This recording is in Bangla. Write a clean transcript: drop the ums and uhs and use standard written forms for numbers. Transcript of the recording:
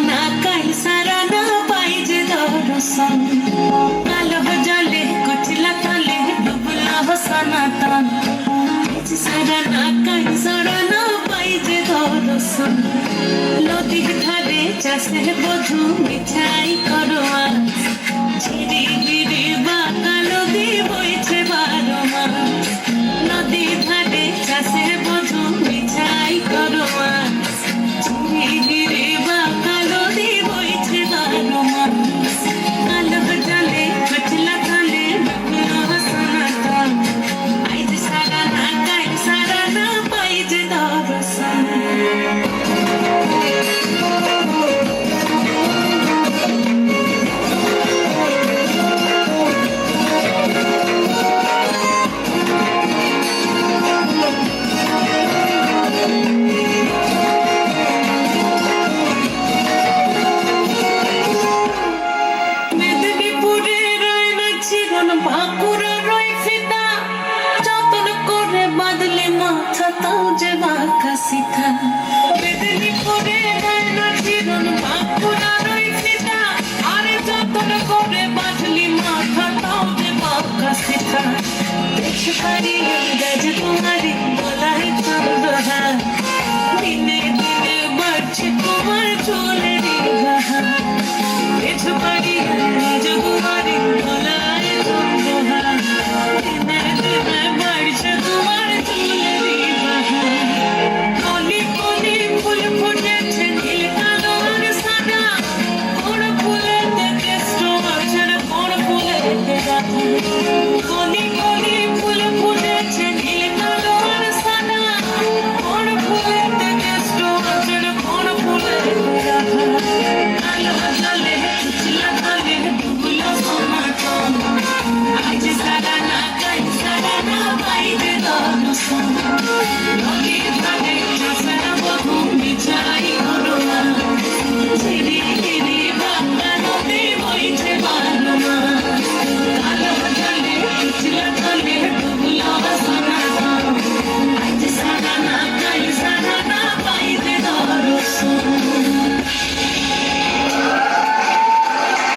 না কাই সারা না পাই যে দর্শন কালো জলে কুচলা তলে ডুবলো সনাতন সারা না কাই সারা না পাই যে দর্শন নদীর ধারে চাষের বধূ মিঠাই করোয়া ঝিরি ঝিরি বাঁকা নদী বইছে 12 মাস